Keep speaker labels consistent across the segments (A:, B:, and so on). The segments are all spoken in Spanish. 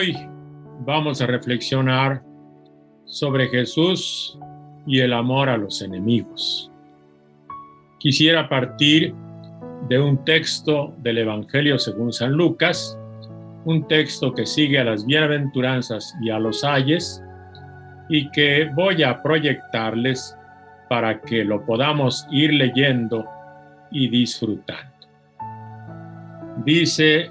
A: Hoy vamos a reflexionar sobre Jesús y el amor a los enemigos. Quisiera partir de un texto del Evangelio según San Lucas, un texto que sigue a las bienaventuranzas y a los ayes, y que voy a proyectarles para que lo podamos ir leyendo y disfrutando. Dice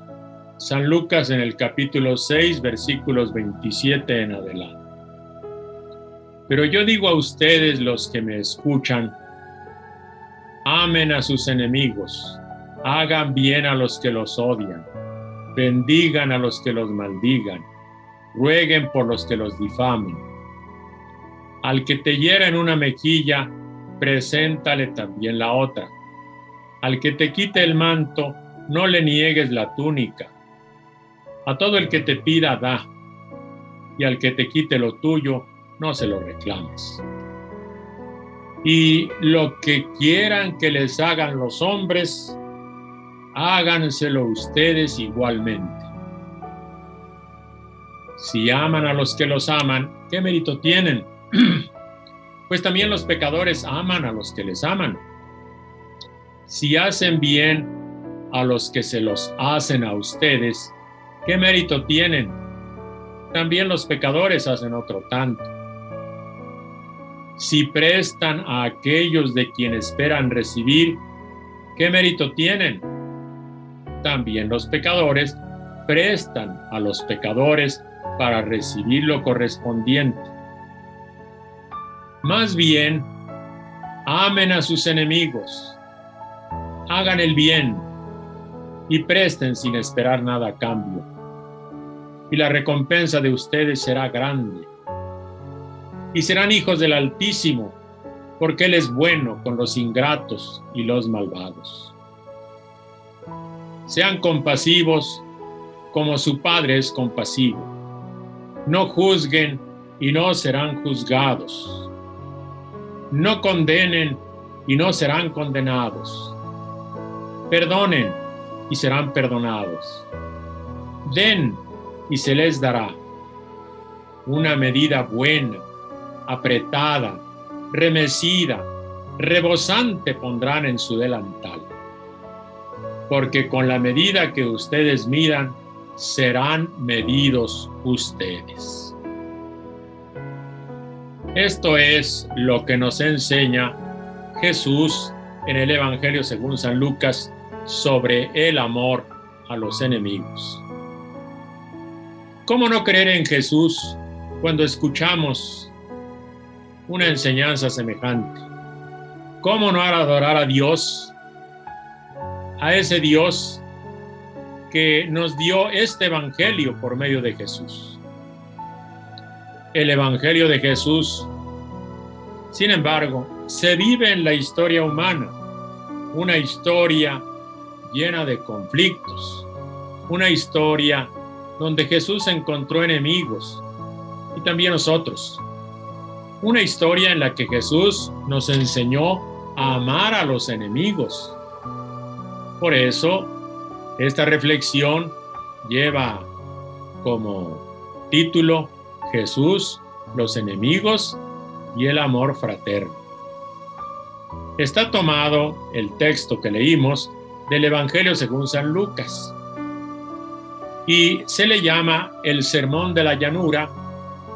A: San Lucas en el capítulo 6, versículos 27 en adelante. Pero yo digo a ustedes, los que me escuchan, amen a sus enemigos, hagan bien a los que los odian, bendigan a los que los maldigan, rueguen por los que los difamen. Al que te hiera en una mejilla, preséntale también la otra. Al que te quite el manto, no le niegues la túnica. A todo el que te pida, da, y al que te quite lo tuyo, no se lo reclames. Y lo que quieran que les hagan los hombres, háganselo ustedes igualmente. Si aman a los que los aman, ¿qué mérito tienen? Pues también los pecadores aman a los que les aman. Si hacen bien a los que se los hacen a ustedes, ¿qué mérito tienen? También los pecadores hacen otro tanto. Si prestan a aquellos de quienes esperan recibir, ¿qué mérito tienen? También los pecadores prestan a los pecadores para recibir lo correspondiente. Más bien, amen a sus enemigos, hagan el bien y presten sin esperar nada a cambio. Y la recompensa de ustedes será grande. Y serán hijos del Altísimo, porque Él es bueno con los ingratos y los malvados. Sean compasivos como su Padre es compasivo. No juzguen y no serán juzgados. No condenen y no serán condenados. Perdonen y serán perdonados. Den y se les dará. Una medida buena, apretada, remecida, rebosante pondrán en su delantal. Porque con la medida que ustedes midan, serán medidos ustedes. Esto es lo que nos enseña Jesús en el Evangelio según San Lucas sobre el amor a los enemigos. ¿Cómo no creer en Jesús cuando escuchamos una enseñanza semejante? ¿Cómo no adorar a Dios, a ese Dios que nos dio este Evangelio por medio de Jesús? El Evangelio de Jesús, sin embargo, se vive en la historia humana, una historia llena de conflictos, una historia donde Jesús encontró enemigos y también nosotros, una historia en la que Jesús nos enseñó a amar a los enemigos. Por eso, esta reflexión lleva como título Jesús, los enemigos y el amor fraterno. Está tomado el texto que leímos del Evangelio según San Lucas y se le llama el Sermón de la Llanura,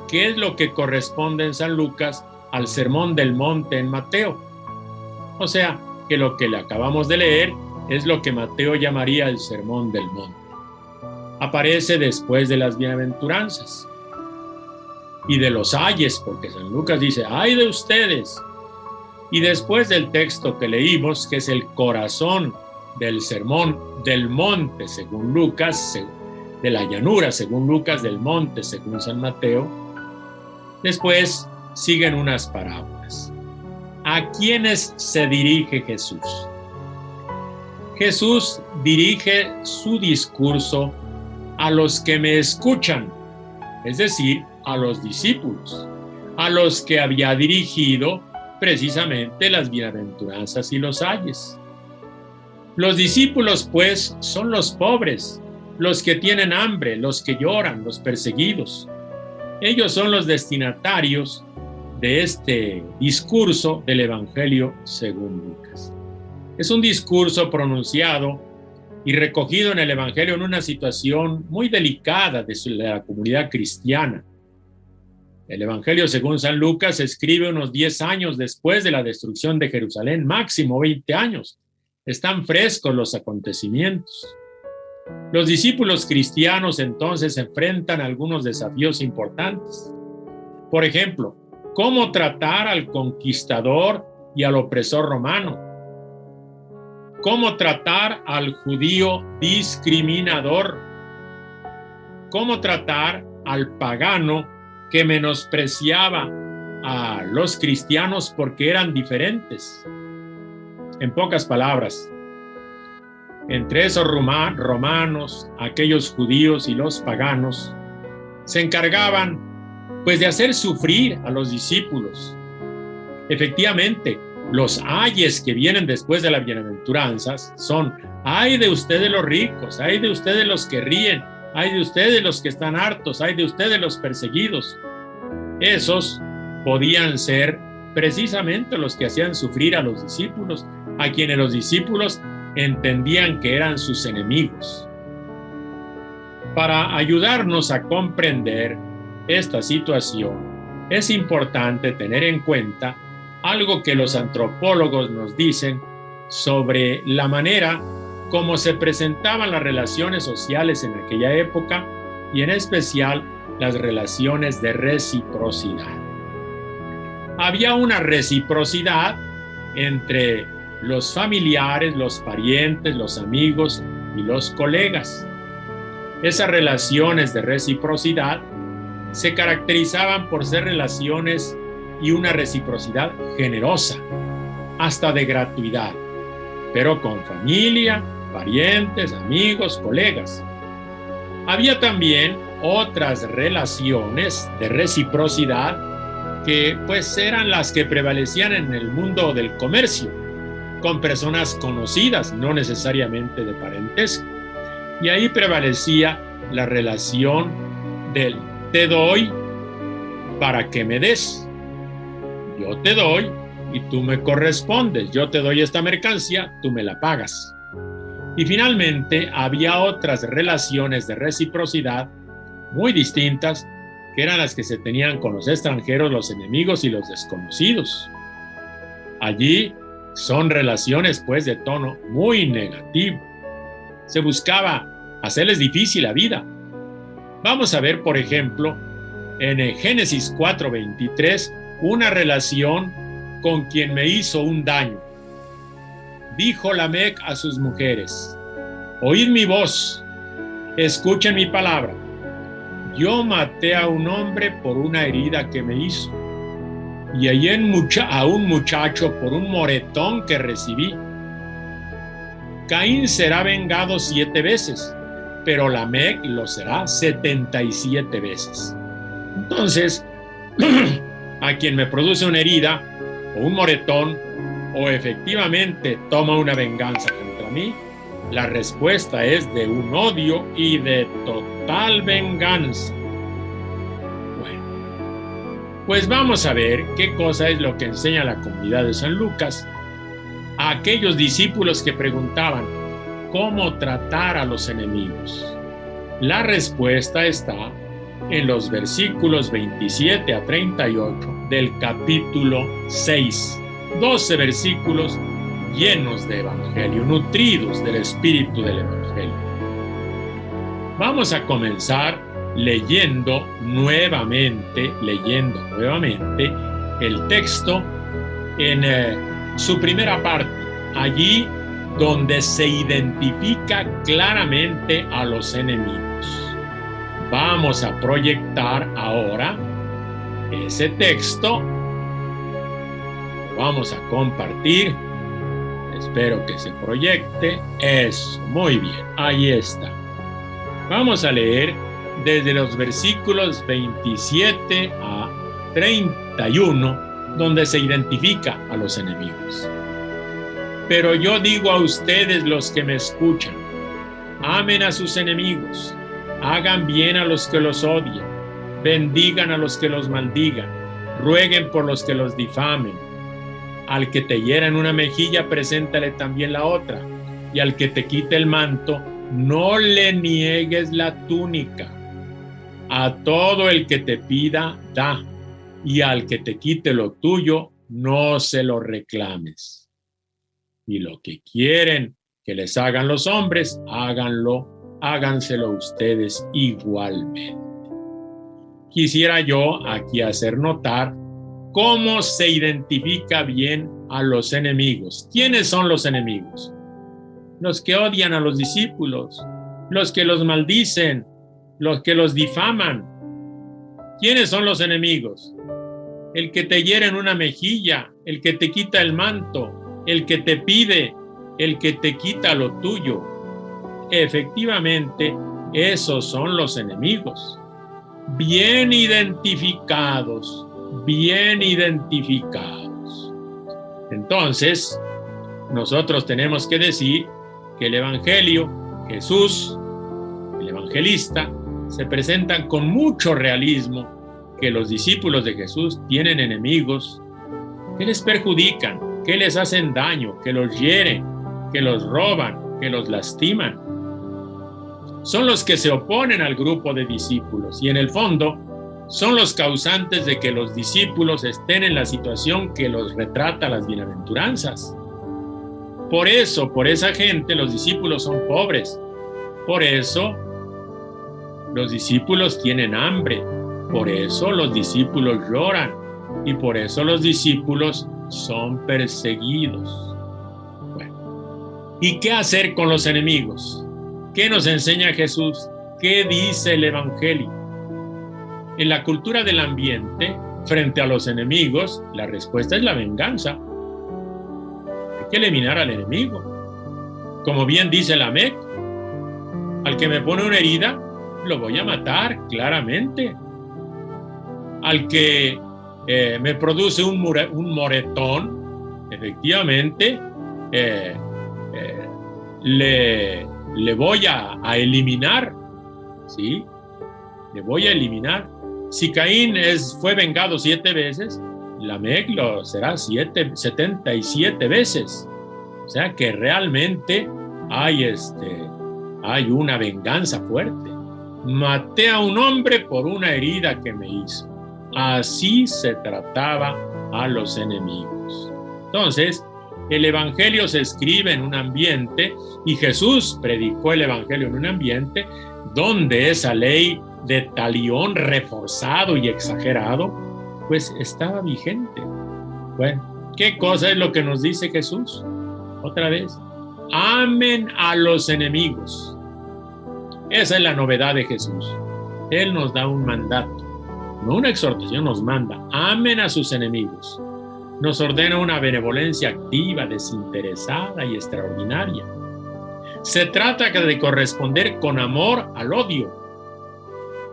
A: que es lo que corresponde en San Lucas al Sermón del Monte en Mateo. O sea, que lo que le acabamos de leer es lo que Mateo llamaría el Sermón del Monte. Aparece después de las bienaventuranzas y de los ayes, porque San Lucas dice, ¡ay de ustedes! Y después del texto que leímos, que es el corazón del Sermón del Monte, según Lucas, de la llanura, según Lucas, del monte, según San Mateo, después siguen unas parábolas. ¿A quiénes se dirige Jesús? Jesús dirige su discurso a los que me escuchan, es decir, a los discípulos, a los que había dirigido precisamente las bienaventuranzas y los ayes. Los discípulos, pues, son los pobres, los que tienen hambre, los que lloran, los perseguidos. Ellos son los destinatarios de este discurso del Evangelio según Lucas. Es un discurso pronunciado y recogido en el Evangelio en una situación muy delicada de la comunidad cristiana. El Evangelio según San Lucas se escribe unos 10 años después de la destrucción de Jerusalén, máximo 20 años. Están frescos los acontecimientos. Los discípulos cristianos entonces enfrentan algunos desafíos importantes. Por ejemplo, ¿cómo tratar al conquistador y al opresor romano? ¿Cómo tratar al judío discriminador? ¿Cómo tratar al pagano que menospreciaba a los cristianos porque eran diferentes? En pocas palabras, entre esos romanos, aquellos judíos y los paganos, se encargaban pues de hacer sufrir a los discípulos. Efectivamente, los ayes que vienen después de las bienaventuranzas son: ay de ustedes los ricos, ay de ustedes los que ríen, ay de ustedes los que están hartos, ay de ustedes los perseguidos. Esos podían ser precisamente los que hacían sufrir a los discípulos, a quienes los discípulos entendían que eran sus enemigos. Para ayudarnos a comprender esta situación, es importante tener en cuenta algo que los antropólogos nos dicen sobre la manera como se presentaban las relaciones sociales en aquella época y en especial las relaciones de reciprocidad. Había una reciprocidad entre los familiares, los parientes, los amigos y los colegas. Esas relaciones de reciprocidad se caracterizaban por ser relaciones y una reciprocidad generosa, hasta de gratuidad, pero con familia, parientes, amigos, colegas. Había también otras relaciones de reciprocidad que pues eran las que prevalecían en el mundo del comercio, con personas conocidas, no necesariamente de parentesco. Y ahí prevalecía la relación del te doy para que me des. Yo te doy y tú me correspondes. Yo te doy esta mercancía, tú me la pagas. Y finalmente había otras relaciones de reciprocidad muy distintas, que eran las que se tenían con los extranjeros, los enemigos y los desconocidos. Allí son relaciones pues de tono muy negativo. Se buscaba hacerles difícil la vida. Vamos a ver, por ejemplo, en Génesis 4:23, una relación con quien me hizo un daño. Dijo Lamec a sus mujeres: oíd mi voz, escuchen mi palabra. Yo maté a un hombre por una herida que me hizo, y hallé a un muchacho por un moretón que recibí. Caín será vengado 7 veces, pero Lamec lo será 77 veces. Entonces, a quien me produce una herida o un moretón, o efectivamente toma una venganza contra mí, la respuesta es de un odio y de total venganza. Bueno, pues vamos a ver qué cosa es lo que enseña la comunidad de San Lucas a aquellos discípulos que preguntaban cómo tratar a los enemigos. La respuesta está en los versículos 27 a 38 del capítulo 6. 12 versículos llenos de evangelio, nutridos del espíritu del evangelio. Vamos a comenzar leyendo nuevamente el texto en su primera parte, allí donde se identifica claramente a los enemigos. Vamos a proyectar ahora ese texto. Lo vamos a compartir. Espero que se proyecte. Eso, muy bien, ahí está. Vamos a leer desde los versículos 27 a 31, donde se identifica a los enemigos. Pero yo digo a ustedes, los que me escuchan, Amen a sus enemigos, hagan bien a los que los odian, bendigan a los que los maldigan, rueguen por los que los difamen. Al que te hiera en una mejilla, preséntale también la otra, y al que te quite el manto, no le niegues la túnica. A todo el que te pida, da, y al que te quite lo tuyo, no se lo reclames. Y lo que quieren que les hagan los hombres, háganselo ustedes igualmente. Quisiera yo aquí hacer notar cómo se identifica bien a los enemigos. ¿Quiénes son los enemigos? Los que odian a los discípulos, los que los maldicen, los que los difaman. ¿Quiénes son los enemigos? El que te hiere en una mejilla, el que te quita el manto, el que te pide, el que te quita lo tuyo. Efectivamente, esos son los enemigos. Bien identificados, bien identificados. Entonces, nosotros tenemos que decir que el Evangelio, Jesús, el evangelista, se presentan con mucho realismo que los discípulos de Jesús tienen enemigos que les perjudican, que les hacen daño, que los hieren, que los roban, que los lastiman. Son los que se oponen al grupo de discípulos y en el fondo son los causantes de que los discípulos estén en la situación que los retrata las bienaventuranzas. Por eso, por esa gente, los discípulos son pobres. Por eso, los discípulos tienen hambre. Por eso, los discípulos lloran. Y por eso, los discípulos son perseguidos. Bueno, ¿y qué hacer con los enemigos? ¿Qué nos enseña Jesús? ¿Qué dice el Evangelio? En la cultura del ambiente, frente a los enemigos, la respuesta es la venganza. Hay que eliminar al enemigo. Como bien dice la Mec, al que me pone una herida, lo voy a matar, claramente. Al que me produce un moretón, efectivamente, le voy a eliminar, ¿sí? Le voy a eliminar. Si Caín fue vengado 7 veces, Lamec lo será 77 veces. O sea que realmente hay una venganza fuerte. Maté a un hombre por una herida que me hizo. Así se trataba a los enemigos. Entonces, el Evangelio se escribe en un ambiente y Jesús predicó el Evangelio en un ambiente donde esa ley de talión reforzado y exagerado, pues estaba vigente. Bueno, ¿qué cosa es lo que nos dice Jesús? Otra vez, amen a los enemigos. Esa es la novedad de Jesús. Él nos da un mandato, no una exhortación, nos manda, amen a sus enemigos. Nos ordena una benevolencia activa, desinteresada y extraordinaria. Se trata de corresponder con amor al odio.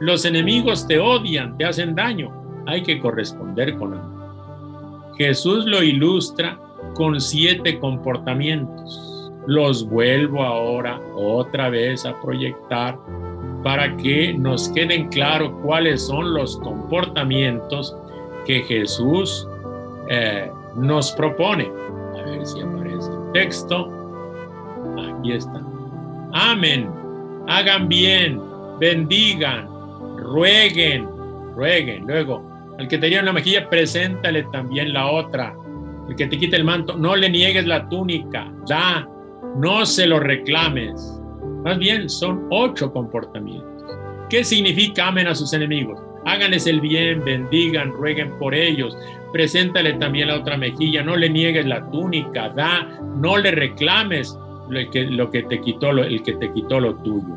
A: Los enemigos te odian, te hacen daño. Hay que corresponder con amor. Jesús lo ilustra con 7 comportamientos. Los vuelvo ahora otra vez a proyectar para que nos queden claros cuáles son los comportamientos que Jesús nos propone. A ver si aparece el texto. Aquí está. Amen, hagan bien, bendigan, rueguen. Luego, al que te hiera en la mejilla, preséntale también la otra. El que te quite el manto, no le niegues la túnica, da, no se lo reclames. Más bien, son 8 comportamientos. ¿Qué significa amen a sus enemigos? Háganles el bien, bendigan, rueguen por ellos. Preséntale también la otra mejilla, no le niegues la túnica, da, no le reclames el que te quitó lo tuyo.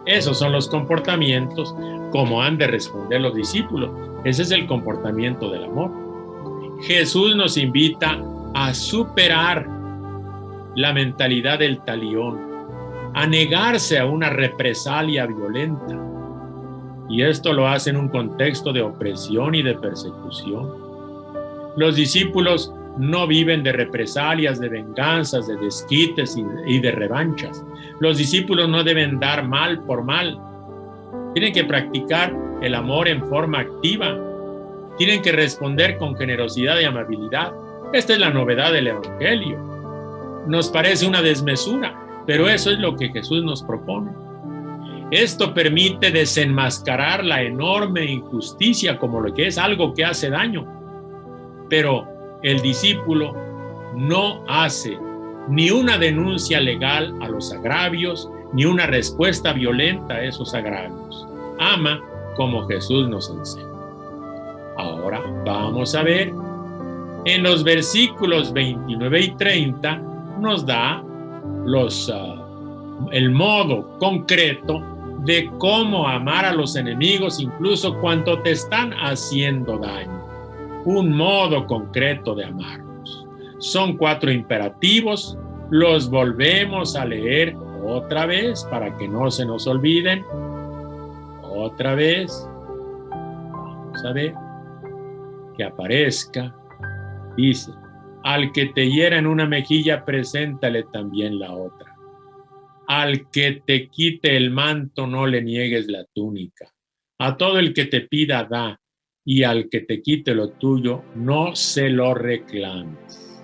A: Esos son los comportamientos como han de responder los discípulos. Ese es el comportamiento del amor. Jesús nos invita a superar la mentalidad del talión, a negarse a una represalia violenta. Y esto lo hace en un contexto de opresión y de persecución. Los discípulos no viven de represalias, de venganzas, de desquites y de revanchas. Los discípulos no deben dar mal por mal. Tienen que practicar el amor en forma activa. Tienen que responder con generosidad y amabilidad. Esta es la novedad del Evangelio. Nos parece una desmesura, pero eso es lo que Jesús nos propone. Esto permite desenmascarar la enorme injusticia como lo que es algo que hace daño. Pero el discípulo no hace ni una denuncia legal a los agravios, ni una respuesta violenta a esos agravios. Ama como Jesús nos enseña. Ahora vamos a ver, en los versículos 29 y 30 nos da el modo concreto de cómo amar a los enemigos, incluso cuando te están haciendo daño. Un modo concreto de amarlos. Son 4 imperativos, los volvemos a leer otra vez para que no se nos olviden. Otra vez, vamos a ver que aparezca. Dice, al que te hiera en una mejilla, preséntale también la otra. Al que te quite el manto, no le niegues la túnica. A todo el que te pida, da, y al que te quite lo tuyo, no se lo reclames.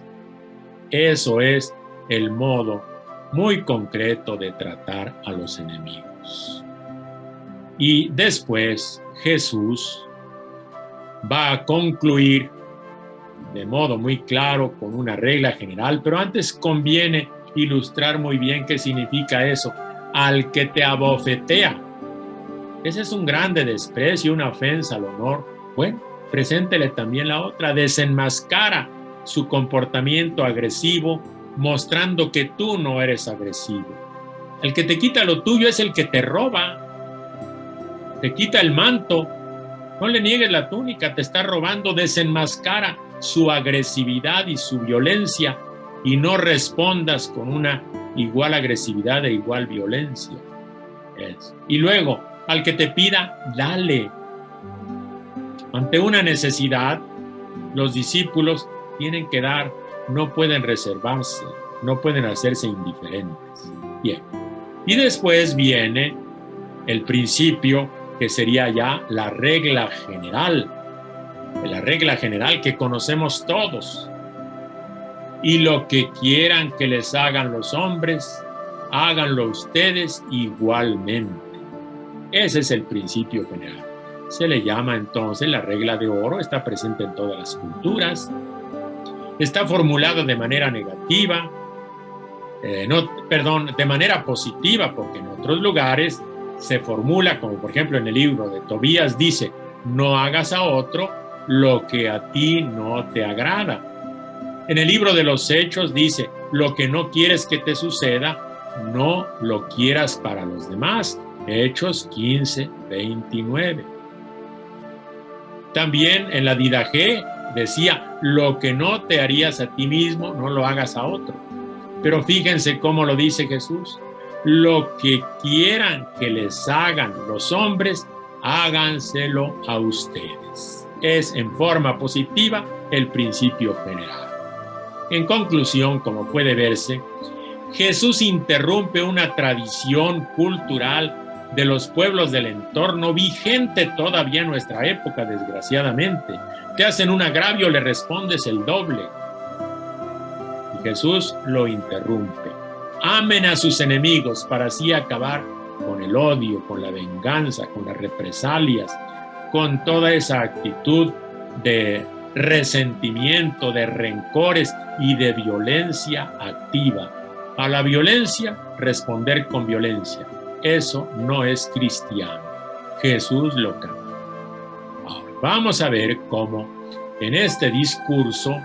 A: Eso es el modo muy concreto de tratar a los enemigos. Y después Jesús va a concluir de modo muy claro con una regla general, pero antes conviene ilustrar muy bien qué significa eso. Al que te abofetea, ese es un grande desprecio, una ofensa al honor. Bueno, preséntele también la otra, desenmascara su comportamiento agresivo, mostrando que tú no eres agresivo. El que te quita lo tuyo es el que te roba, te quita el manto, no le niegues la túnica, te está robando, desenmascara su agresividad y su violencia y no respondas con una igual agresividad e igual violencia. Y luego, al que te pida, dale. Ante una necesidad, los discípulos tienen que dar, no pueden reservarse, no pueden hacerse indiferentes. Bien. Y después viene el principio que sería ya la regla general que conocemos todos. Y lo que quieran que les hagan los hombres, háganlo ustedes igualmente. Ese es el principio general. Se le llama entonces la regla de oro, está presente en todas las culturas, está formulada de manera negativa, de manera positiva, porque en otros lugares se formula, como por ejemplo en el libro de Tobías dice, no hagas a otro lo que a ti no te agrada. En el libro de los Hechos dice, lo que no quieres que te suceda, no lo quieras para los demás. Hechos 15, 29. También en la Didaché decía, lo que no te harías a ti mismo, no lo hagas a otro. Pero fíjense cómo lo dice Jesús. Lo que quieran que les hagan los hombres, háganselo a ustedes. Es en forma positiva el principio general. En conclusión, como puede verse, Jesús interrumpe una tradición cultural de los pueblos del entorno vigente todavía en nuestra época, desgraciadamente. Te hacen un agravio, le respondes el doble. Y Jesús lo interrumpe. Amen a sus enemigos para así acabar con el odio, con la venganza, con las represalias, con toda esa actitud de resentimiento, de rencores y de violencia activa. A la violencia, responder con violencia. Eso no es cristiano. Jesús lo cambia. Ahora, vamos a ver cómo en este discurso,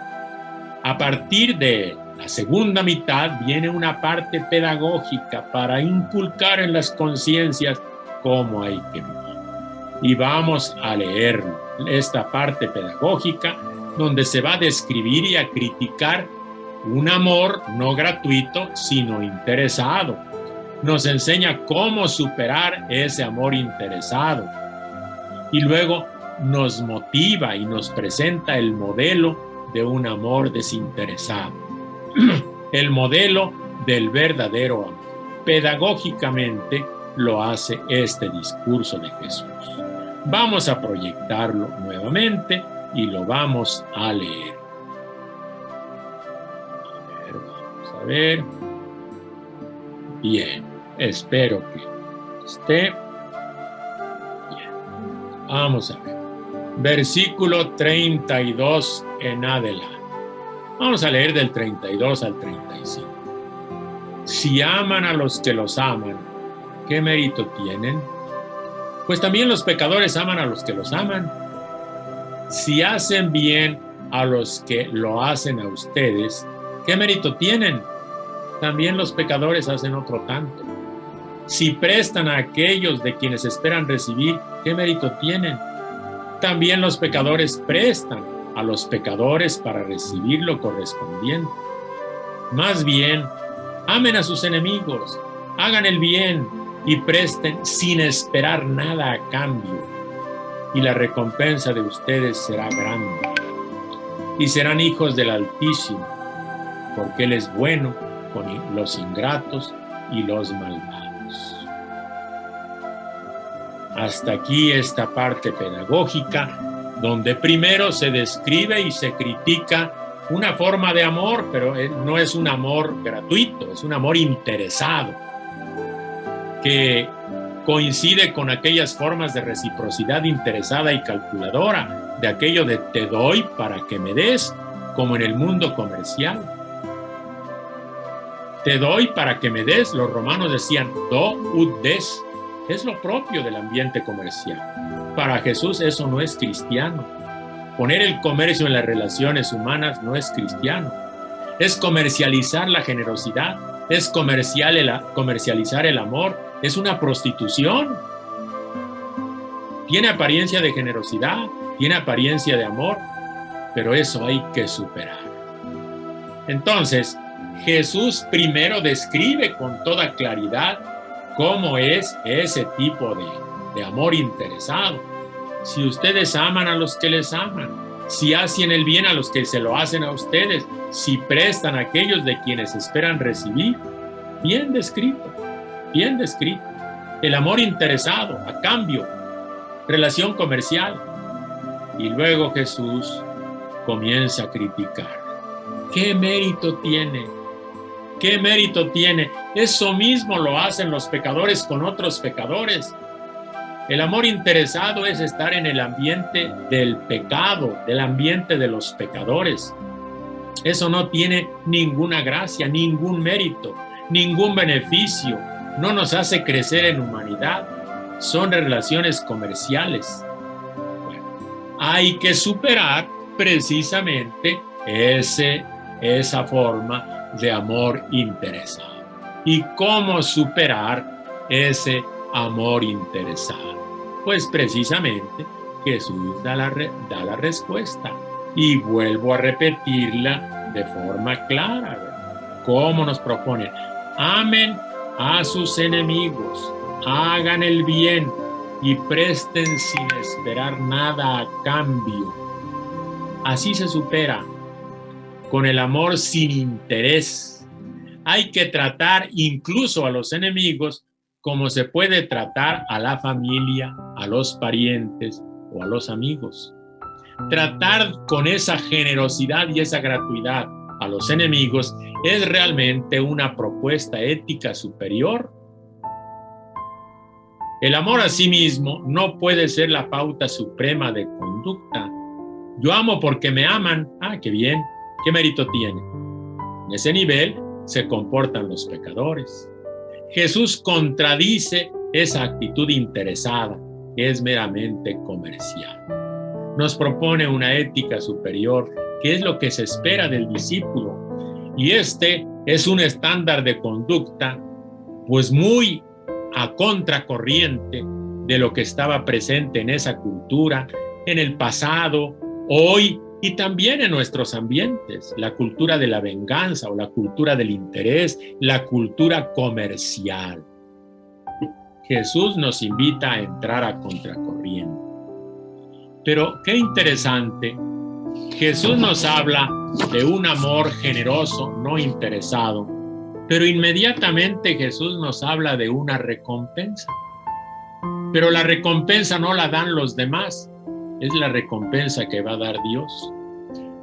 A: a partir de la segunda mitad, viene una parte pedagógica para inculcar en las conciencias cómo hay que vivir. Y vamos a leer esta parte pedagógica donde se va a describir y a criticar un amor no gratuito, sino interesado. Nos enseña cómo superar ese amor interesado. Y luego nos motiva y nos presenta el modelo de un amor desinteresado, el modelo del verdadero amor. Pedagógicamente lo hace este discurso de Jesús. Vamos a proyectarlo nuevamente y lo vamos a leer. Vamos a ver. Bien, espero que esté bien. Vamos a ver. Versículo 32 en adelante. Vamos a leer del 32 al 35. Si aman a los que los aman, ¿qué mérito tienen? Pues también los pecadores aman a los que los aman. Si hacen bien a los que lo hacen a ustedes, ¿qué mérito tienen? También los pecadores hacen otro tanto. Si prestan a aquellos de quienes esperan recibir, ¿qué mérito tienen? También los pecadores prestan a los pecadores para recibir lo correspondiente. Más bien, amen a sus enemigos, hagan el bien y presten sin esperar nada a cambio. Y la recompensa de ustedes será grande. Y serán hijos del Altísimo, porque Él es bueno con los ingratos y los malvados. Hasta aquí esta parte pedagógica, donde primero se describe y se critica una forma de amor, pero no es un amor gratuito, es un amor interesado, que coincide con aquellas formas de reciprocidad interesada y calculadora, de aquello de te doy para que me des, como en el mundo comercial. Te doy para que me des, los romanos decían do ut des, es lo propio del ambiente comercial. Para Jesús eso no es cristiano. Poner el comercio en las relaciones humanas no es cristiano. Es comercializar la generosidad, es comercializar el amor, es una prostitución. Tiene apariencia de generosidad, tiene apariencia de amor, pero eso hay que superar. Entonces, Jesús primero describe con toda claridad cómo es ese tipo de amor interesado. Si ustedes aman a los que les aman, si hacen el bien a los que se lo hacen a ustedes, si prestan a aquellos de quienes esperan recibir, bien descrito, bien descrito. El amor interesado, a cambio, relación comercial. Y luego Jesús comienza a criticar. ¿Qué mérito tiene? ¿Qué mérito tiene? Eso mismo lo hacen los pecadores con otros pecadores. El amor interesado es estar en el ambiente del pecado, del ambiente de los pecadores. Eso no tiene ninguna gracia, ningún mérito, ningún beneficio. No nos hace crecer en humanidad. Son relaciones comerciales. Bueno, hay que superar precisamente esa forma de amor interesado. ¿Y cómo superar ese amor interesado? Pues precisamente Jesús da la respuesta y vuelvo a repetirla de forma clara. ¿Cómo nos proponen? Amen a sus enemigos, hagan el bien y presten sin esperar nada a cambio. Así se supera, con el amor sin interés. Hay que tratar incluso a los enemigos como se puede tratar a la familia, a los parientes o a los amigos. Tratar con esa generosidad y esa gratuidad a los enemigos es realmente una propuesta ética superior. El amor a sí mismo no puede ser la pauta suprema de conducta. Yo amo porque me aman. Ah, qué bien. ¿Qué mérito tiene? En ese nivel se comportan los pecadores. Jesús contradice esa actitud interesada, que es meramente comercial. Nos propone una ética superior, que es lo que se espera del discípulo. Y este es un estándar de conducta, pues muy a contracorriente de lo que estaba presente en esa cultura, en el pasado, hoy y también en nuestros ambientes, la cultura de la venganza o la cultura del interés, la cultura comercial. Jesús nos invita a entrar a contracorriente. Pero qué interesante Jesús nos habla de un amor generoso, no interesado, pero inmediatamente Jesús nos habla de una recompensa. Pero la recompensa no la dan los demás, es la recompensa que va a dar Dios.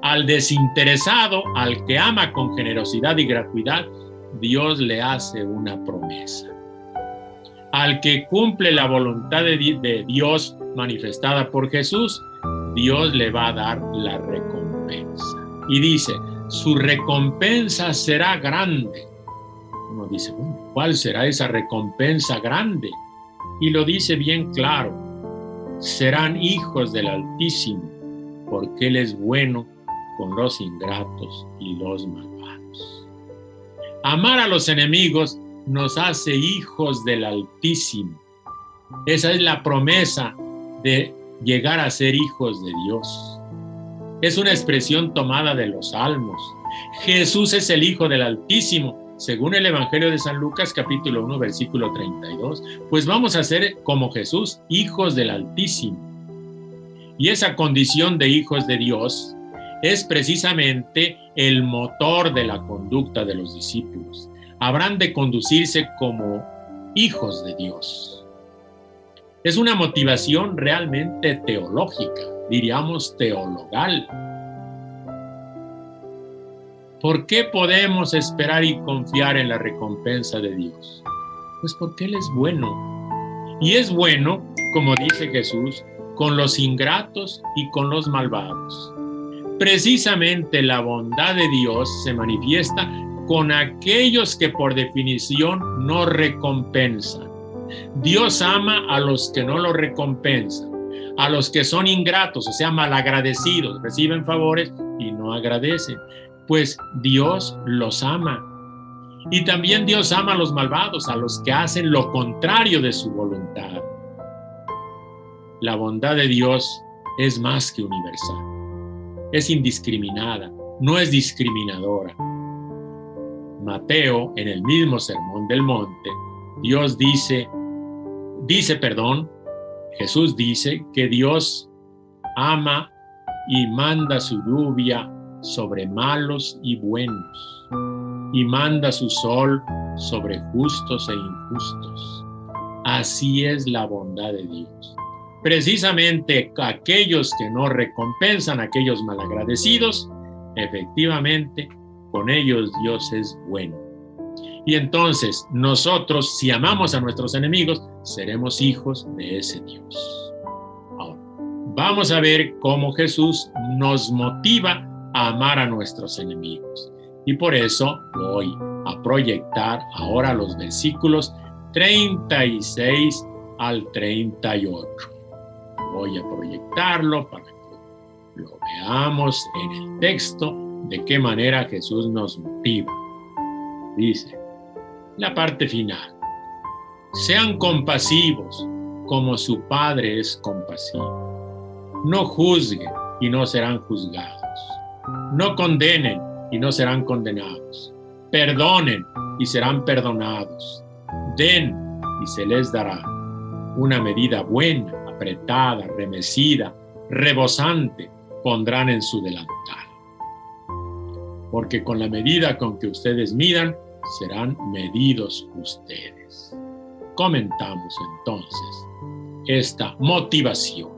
A: Al desinteresado, al que ama con generosidad y gratuidad, Dios le hace una promesa. Al que cumple la voluntad de Dios manifestada por Jesús, Dios le va a dar la recompensa. Y dice, su recompensa será grande. Uno dice, bueno, ¿cuál será esa recompensa grande? Y lo dice bien claro, serán hijos del Altísimo, porque Él es bueno con los ingratos y los malvados. Amar a los enemigos nos hace hijos del Altísimo. Esa es la promesa de llegar a ser hijos de Dios. Es una expresión tomada de los Salmos. Jesús es el Hijo del Altísimo, según el Evangelio de San Lucas, capítulo 1, versículo 32. Pues vamos a ser como Jesús, hijos del Altísimo. Y esa condición de hijos de Dios es precisamente el motor de la conducta de los discípulos. Habrán de conducirse como hijos de Dios. Es una motivación realmente teológica, diríamos teologal. ¿Por qué podemos esperar y confiar en la recompensa de Dios? Pues porque Él es bueno. Y es bueno, como dice Jesús, con los ingratos y con los malvados. Precisamente la bondad de Dios se manifiesta con aquellos que por definición no recompensan. Dios ama a los que no lo recompensan, a los que son ingratos, o sea, malagradecidos, reciben favores y no agradecen. Pues Dios los ama. Y también Dios ama a los malvados, a los que hacen lo contrario de su voluntad. La bondad de Dios es más que universal. Es indiscriminada, no es discriminadora. Mateo, en el mismo Sermón del Monte, Jesús dice que Dios ama y manda su lluvia sobre malos y buenos, y manda su sol sobre justos e injustos. Así es la bondad de Dios. Precisamente aquellos que no recompensan, aquellos malagradecidos, efectivamente, con ellos Dios es bueno. Y entonces nosotros, si amamos a nuestros enemigos, seremos hijos de ese Dios. Ahora, vamos a ver cómo Jesús nos motiva a amar a nuestros enemigos. Y por eso voy a proyectar ahora los versículos 36 al 38. Voy a proyectarlo para que lo veamos en el texto, de qué manera Jesús nos motiva. Dice, la parte final, sean compasivos como su Padre es compasivo. No juzguen y no serán juzgados. No condenen y no serán condenados. Perdonen y serán perdonados. Den y se les dará. Una medida buena, apretada, remecida, rebosante, pondrán en su delantal. Porque con la medida con que ustedes midan, serán medidos ustedes. Comentamos entonces esta motivación.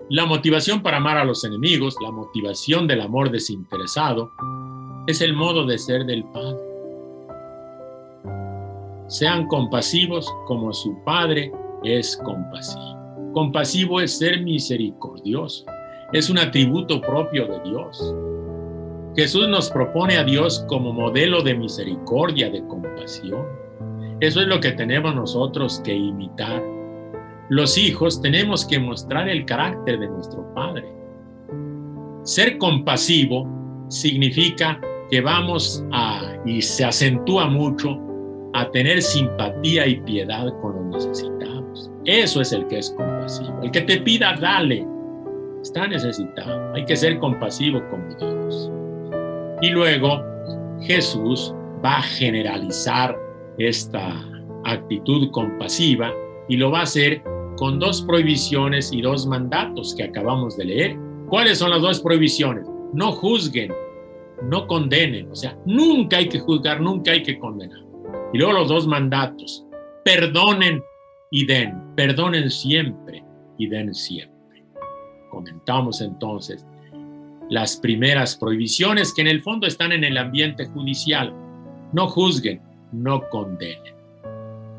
A: La motivación para amar a los enemigos, la motivación del amor desinteresado, es el modo de ser del Padre. Sean compasivos como su Padre es compasivo. Compasivo es ser misericordioso. Es un atributo propio de Dios. Jesús nos propone a Dios como modelo de misericordia, de compasión. Eso es lo que tenemos nosotros que imitar. Los hijos tenemos que mostrar el carácter de nuestro Padre. Ser compasivo significa que vamos y se acentúa mucho, a tener simpatía y piedad con los necesitados. Eso es el que es compasivo. El que te pida, dale. Está necesitado. Hay que ser compasivo como Dios. Y luego Jesús va a generalizar esta actitud compasiva y lo va a hacer con 2 prohibiciones y 2 mandatos que acabamos de leer. ¿Cuáles son las dos prohibiciones? No juzguen, no condenen. O sea, nunca hay que juzgar, nunca hay que condenar. Y luego los dos mandatos. Perdonen y den. Perdonen siempre y den siempre. Comentamos entonces las primeras prohibiciones que en el fondo están en el ambiente judicial. No juzguen, no condenen.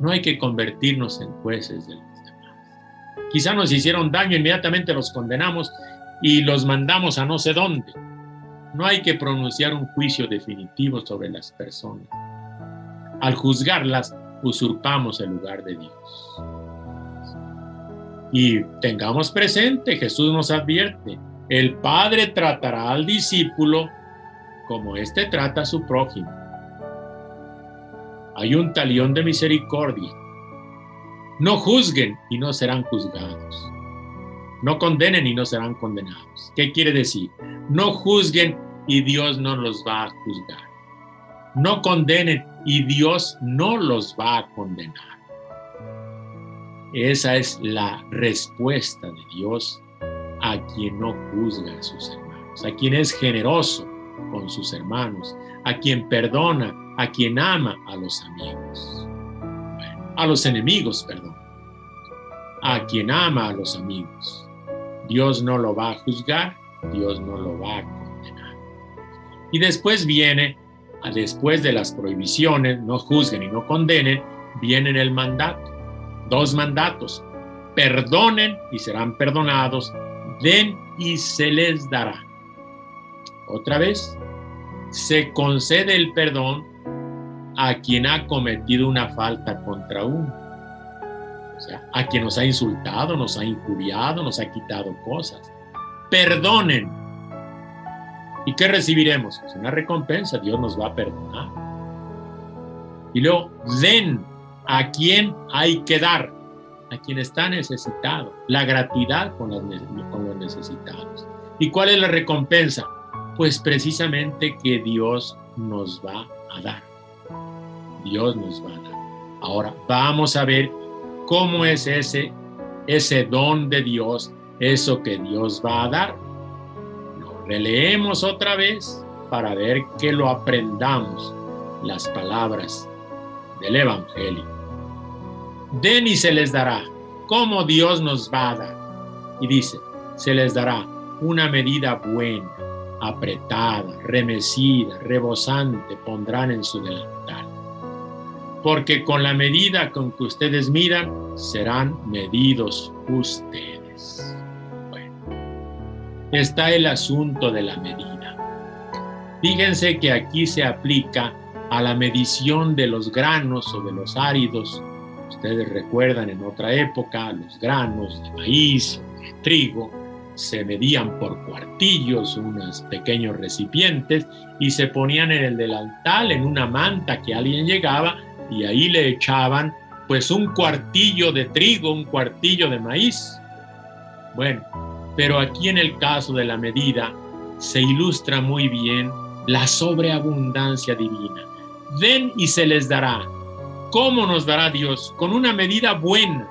A: No hay que convertirnos en jueces de los demás. Quizá nos hicieron daño, inmediatamente los condenamos y los mandamos a no sé dónde. No hay que pronunciar un juicio definitivo sobre las personas. Al juzgarlas, usurpamos el lugar de Dios. Y tengamos presente, Jesús nos advierte, el Padre tratará al discípulo como éste trata a su prójimo. Hay un talión de misericordia. No juzguen y no serán juzgados. No condenen y no serán condenados. ¿Qué quiere decir? No juzguen y Dios no los va a juzgar. No condenen y Dios no los va a condenar. Esa es la respuesta de Dios a quien no juzga a sus hermanos, a quien es generoso con sus hermanos, a quien perdona, a quien ama a los amigos. Bueno, a los enemigos, perdón. A quien ama a los amigos. Dios no lo va a juzgar, Dios no lo va a condenar. Y después viene, después de las prohibiciones, no juzguen y no condenen, viene el mandato. Dos mandatos. Perdonen y serán perdonados, den y se les dará. Otra vez, se concede el perdón a quien ha cometido una falta contra uno. O sea, a quien nos ha insultado, nos ha injuriado, nos ha quitado cosas. Perdonen. ¿Y qué recibiremos? Pues una recompensa, Dios nos va a perdonar. Y luego, den a quien hay que dar, a quien está necesitado. La gratuidad con los necesitados. ¿Y cuál es la recompensa? Pues precisamente que Dios nos va a dar. Dios nos va a dar. Ahora, vamos a ver cómo es ese don de Dios, eso que Dios va a dar. Lo releemos otra vez para ver que lo aprendamos, las palabras del Evangelio. Den y se les dará. ¿Cómo Dios nos va a dar? Y dice, se les dará una medida buena, apretada, remecida, rebosante, pondrán en su delantal. Porque con la medida con que ustedes midan, serán medidos ustedes. Bueno, está el asunto de la medida. Fíjense que aquí se aplica a la medición de los granos o de los áridos. Ustedes recuerdan en otra época, los granos de maíz, de trigo, se medían por cuartillos, unos pequeños recipientes, y se ponían en el delantal, en una manta que alguien llegaba, y ahí le echaban pues un cuartillo de trigo, un cuartillo de maíz. Bueno, pero aquí en el caso de la medida se ilustra muy bien la sobreabundancia divina. Den y se les dará. ¿Cómo nos dará Dios? Con una medida buena,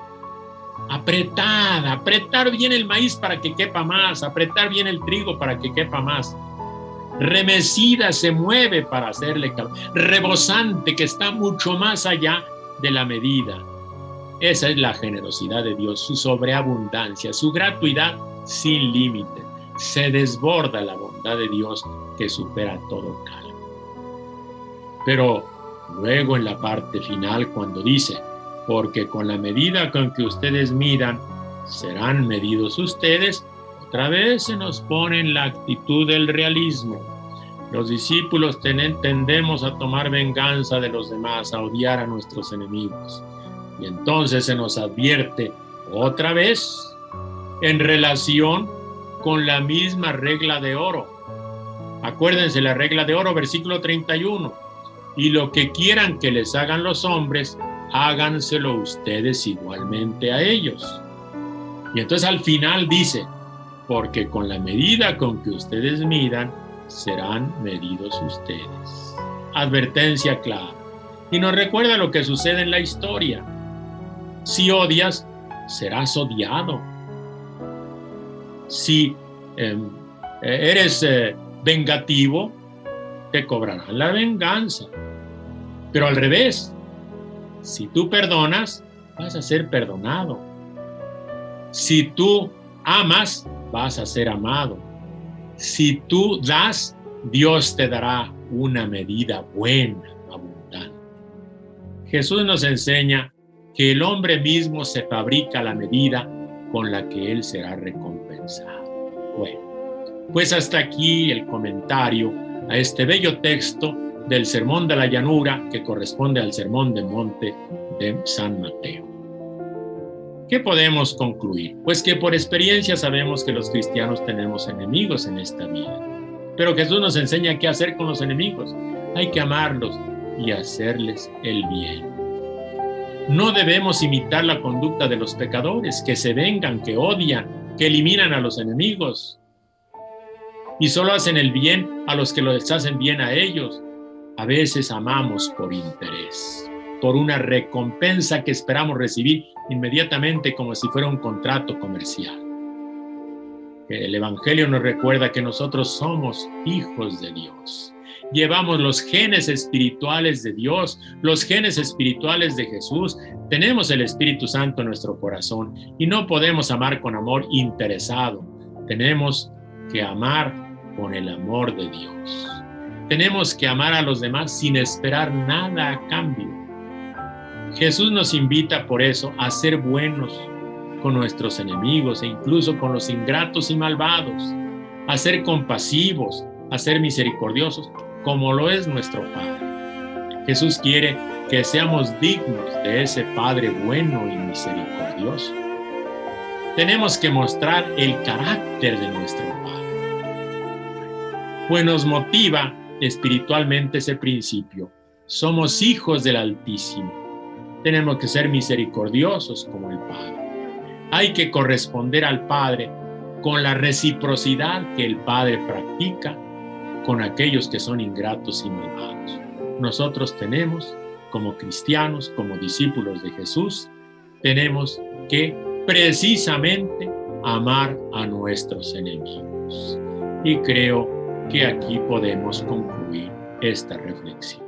A: apretada, apretar bien el maíz para que quepa más, apretar bien el trigo para que quepa más. Remecida, se mueve para hacerle caber, rebosante, que está mucho más allá de la medida. Esa es la generosidad de Dios, su sobreabundancia, su gratuidad sin límite. Se desborda la bondad de Dios que supera todo cálculo. Pero luego en la parte final, cuando dice, porque con la medida con que ustedes midan, serán medidos ustedes, otra vez se nos pone en la actitud del realismo. Los discípulos tendemos a tomar venganza de los demás, a odiar a nuestros enemigos. Y entonces se nos advierte otra vez en relación con la misma regla de oro. Acuérdense la regla de oro, versículo 31. Y lo que quieran que les hagan los hombres, háganselo ustedes igualmente a ellos. Y entonces al final dice, porque con la medida con que ustedes midan, serán medidos ustedes. Advertencia clara. Y nos recuerda lo que sucede en la historia. Si odias, serás odiado. Si eres vengativo, te cobrarán la venganza. Pero al revés, si tú perdonas, vas a ser perdonado. Si tú amas, vas a ser amado. Si tú das, Dios te dará una medida buena, abundante. Jesús nos enseña que el hombre mismo se fabrica la medida con la que él será recompensado. Bueno, pues hasta aquí el comentario a este bello texto del Sermón de la Llanura que corresponde al Sermón del Monte de San Mateo. ¿Qué podemos concluir? Pues que por experiencia sabemos que los cristianos tenemos enemigos en esta vida. Pero Jesús nos enseña qué hacer con los enemigos. Hay que amarlos y hacerles el bien. No debemos imitar la conducta de los pecadores, que se vengan, que odian, que eliminan a los enemigos. Y solo hacen el bien a los que les hacen bien a ellos. A veces amamos por interés, por una recompensa que esperamos recibir inmediatamente como si fuera un contrato comercial. El Evangelio nos recuerda que nosotros somos hijos de Dios. Llevamos los genes espirituales de Dios, los genes espirituales de Jesús. Tenemos el Espíritu Santo en nuestro corazón y no podemos amar con amor interesado. Tenemos que amar con el amor de Dios. Tenemos que amar a los demás sin esperar nada a cambio. Jesús nos invita por eso a ser buenos con nuestros enemigos e incluso con los ingratos y malvados, a ser compasivos, a ser misericordiosos, como lo es nuestro Padre. Jesús quiere que seamos dignos de ese Padre bueno y misericordioso. Tenemos que mostrar el carácter de nuestro Padre. Pues nos motiva espiritualmente ese principio. Somos hijos del Altísimo. Tenemos que ser misericordiosos como el Padre. Hay que corresponder al Padre con la reciprocidad que el Padre practica con aquellos que son ingratos y malvados. Nosotros tenemos, como cristianos, como discípulos de Jesús, tenemos que precisamente amar a nuestros enemigos. Y creo que aquí podemos concluir esta reflexión.